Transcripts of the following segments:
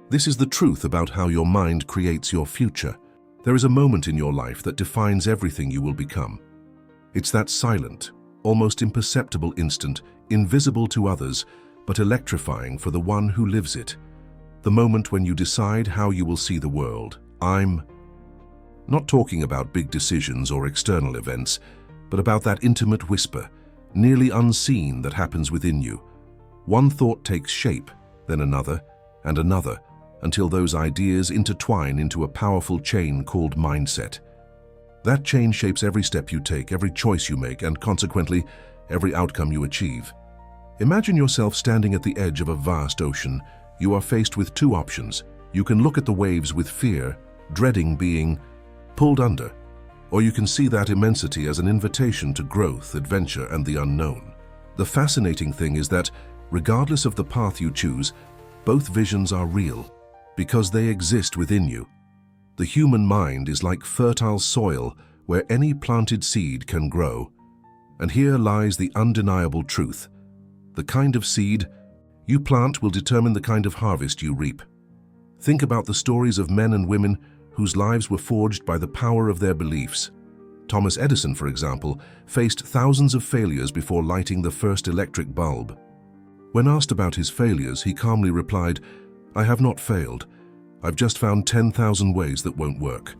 This is the truth about how your mind creates your future. There is a moment in your life that defines everything you will become. It's that silent, almost imperceptible instant, invisible to others, but electrifying for the one who lives it. The moment when you decide how you will see the world. I'm not talking about big decisions or external events, but about that intimate whisper, nearly unseen, that happens within you. One thought takes shape, then another, and another, until those ideas intertwine into a powerful chain called mindset. That chain shapes every step you take, every choice you make, and consequently, every outcome you achieve. Imagine yourself standing at the edge of a vast ocean. You are faced with two options. You can look at the waves with fear, dreading being pulled under, or you can see that immensity as an invitation to growth, adventure, and the unknown. The fascinating thing is that, regardless of the path you choose, both visions are real, because they exist within you. The human mind is like fertile soil where any planted seed can grow. And here lies the undeniable truth. The kind of seed you plant will determine the kind of harvest you reap. Think about the stories of men and women whose lives were forged by the power of their beliefs. Thomas Edison, for example, faced thousands of failures before lighting the first electric bulb. When asked about his failures, he calmly replied, "I have not failed. I've just found 10,000 ways that won't work."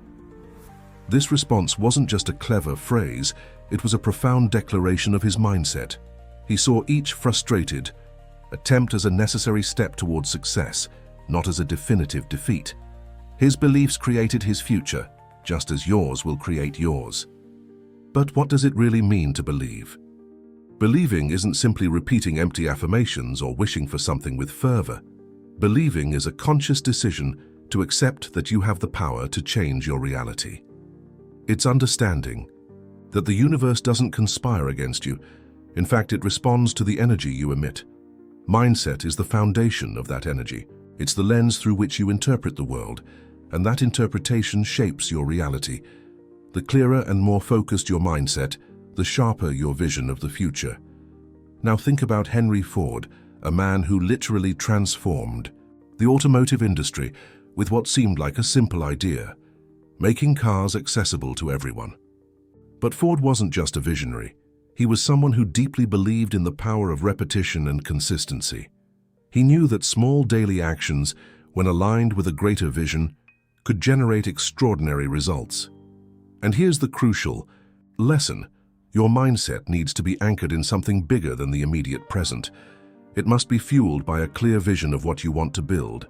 This response wasn't just a clever phrase, it was a profound declaration of his mindset. He saw each frustrated attempt as a necessary step towards success, not as a definitive defeat. His beliefs created his future, just as yours will create yours. But what does it really mean to believe? Believing isn't simply repeating empty affirmations or wishing for something with fervor. Believing is a conscious decision to accept that you have the power to change your reality. It's understanding that the universe doesn't conspire against you. In fact, it responds to the energy you emit. Mindset is the foundation of that energy. It's the lens through which you interpret the world, and that interpretation shapes your reality. The clearer and more focused your mindset, the sharper your vision of the future. Now think about Henry Ford, a man who literally transformed the automotive industry with what seemed like a simple idea, making cars accessible to everyone. But Ford wasn't just a visionary. He was someone who deeply believed in the power of repetition and consistency. He knew that small daily actions, when aligned with a greater vision, could generate extraordinary results. And here's the crucial lesson. Your mindset needs to be anchored in something bigger than the immediate present. It must be fueled by a clear vision of what you want to build.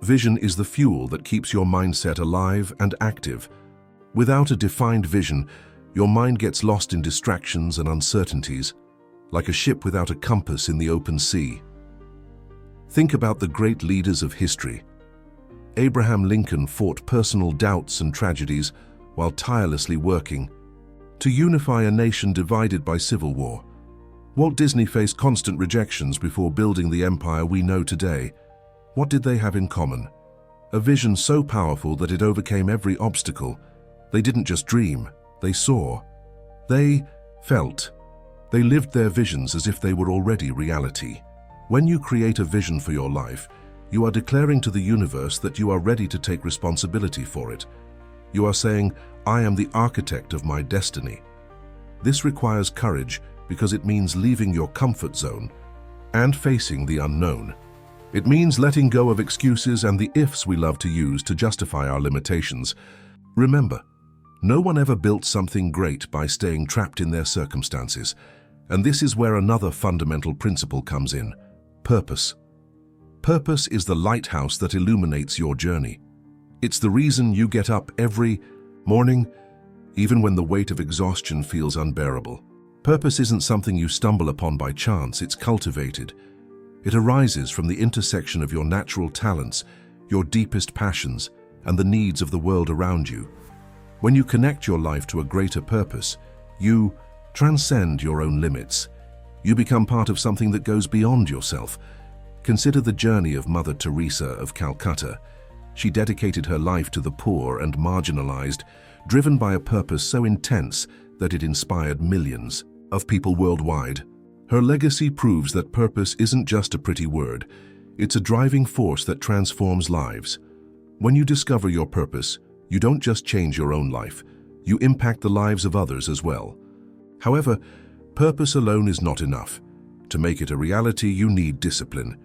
Vision is the fuel that keeps your mindset alive and active. Without a defined vision, your mind gets lost in distractions and uncertainties, like a ship without a compass in the open sea. Think about the great leaders of history. Abraham Lincoln fought personal doubts and tragedies while tirelessly working to unify a nation divided by civil war. Walt Disney faced constant rejections before building the empire we know today. What did they have in common? A vision so powerful that it overcame every obstacle. They didn't just dream, they saw. They felt. They lived their visions as if they were already reality. When you create a vision for your life, you are declaring to the universe that you are ready to take responsibility for it. You are saying, "I am the architect of my destiny." This requires courage because it means leaving your comfort zone and facing the unknown. It means letting go of excuses and the ifs we love to use to justify our limitations. Remember, no one ever built something great by staying trapped in their circumstances. And this is where another fundamental principle comes in: purpose. Purpose is the lighthouse that illuminates your journey. It's the reason you get up every morning, even when the weight of exhaustion feels unbearable. Purpose isn't something you stumble upon by chance, it's cultivated. It arises from the intersection of your natural talents, your deepest passions, and the needs of the world around you. When you connect your life to a greater purpose, you transcend your own limits. You become part of something that goes beyond yourself. Consider the journey of Mother Teresa of Calcutta. She dedicated her life to the poor and marginalized, driven by a purpose so intense that it inspired millions of people worldwide. Her legacy proves that purpose isn't just a pretty word. It's a driving force that transforms lives. When you discover your purpose, you don't just change your own life, you impact the lives of others as well. However, purpose alone is not enough. To make it a reality, you need discipline.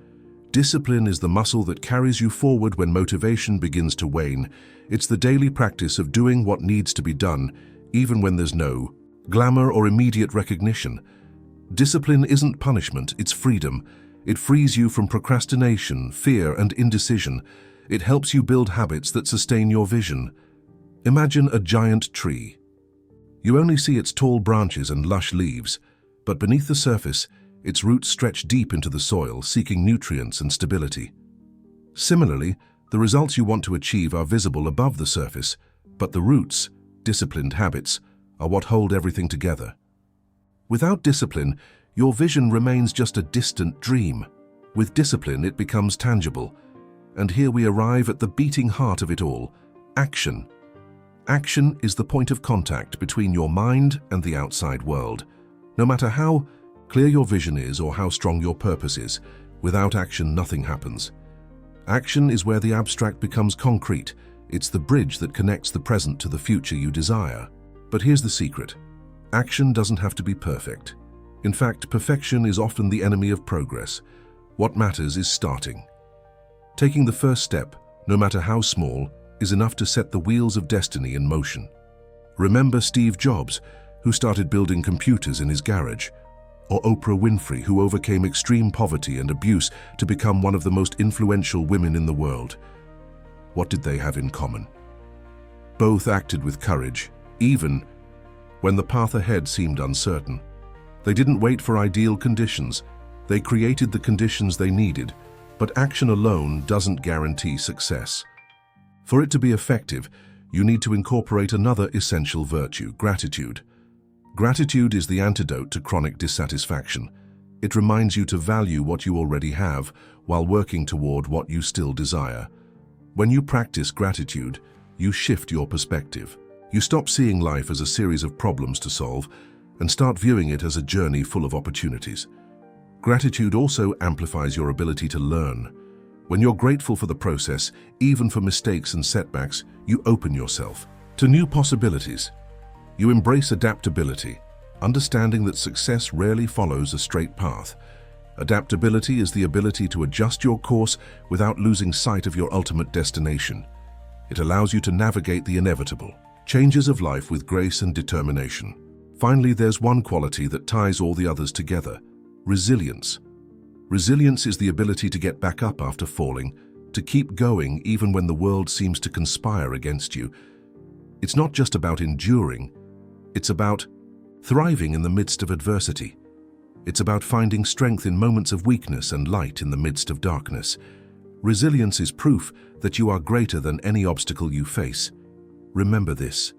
Discipline is the muscle that carries you forward when motivation begins to wane. It's the daily practice of doing what needs to be done, even when there's no glamour or immediate recognition. Discipline isn't punishment, it's freedom. It frees you from procrastination, fear, and indecision. It helps you build habits that sustain your vision. Imagine a giant tree. You only see its tall branches and lush leaves, but beneath the surface, its roots stretch deep into the soil, seeking nutrients and stability. Similarly, the results you want to achieve are visible above the surface, but the roots, disciplined habits, are what hold everything together. Without discipline, your vision remains just a distant dream. With discipline, it becomes tangible. And here we arrive at the beating heart of it all: action. Action is the point of contact between your mind and the outside world. No matter how clear your vision is or how strong your purpose is, without action, nothing happens. Action is where the abstract becomes concrete. It's the bridge that connects the present to the future you desire. But here's the secret: action doesn't have to be perfect. In fact, perfection is often the enemy of progress. What matters is starting. Taking the first step, no matter how small, is enough to set the wheels of destiny in motion. Remember Steve Jobs, who started building computers in his garage, or Oprah Winfrey, who overcame extreme poverty and abuse to become one of the most influential women in the world. What did they have in common? Both acted with courage, even when the path ahead seemed uncertain. They didn't wait for ideal conditions. They created the conditions they needed, but action alone doesn't guarantee success. For it to be effective, you need to incorporate another essential virtue: gratitude. Gratitude is the antidote to chronic dissatisfaction. It reminds you to value what you already have while working toward what you still desire. When you practice gratitude, you shift your perspective. You stop seeing life as a series of problems to solve and start viewing it as a journey full of opportunities. Gratitude also amplifies your ability to learn. When you're grateful for the process, even for mistakes and setbacks, you open yourself to new possibilities. You embrace adaptability, understanding that success rarely follows a straight path. Adaptability is the ability to adjust your course without losing sight of your ultimate destination. It allows you to navigate the inevitable changes of life with grace and determination. Finally, there's one quality that ties all the others together: resilience. Resilience is the ability to get back up after falling, to keep going even when the world seems to conspire against you. It's not just about enduring, it's about thriving in the midst of adversity. It's about finding strength in moments of weakness and light in the midst of darkness. Resilience is proof that you are greater than any obstacle you face. Remember this: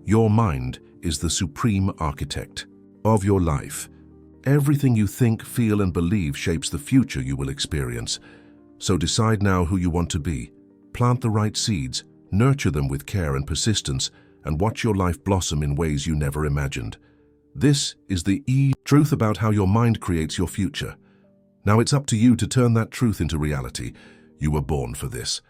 your mind is the supreme architect of your life. Everything you think, feel, and believe shapes the future you will experience. So decide now who you want to be. Plant the right seeds, nurture them with care and persistence, and watch your life blossom in ways you never imagined. This is the truth about how your mind creates your future. Now it's up to you to turn that truth into reality. You were born for this.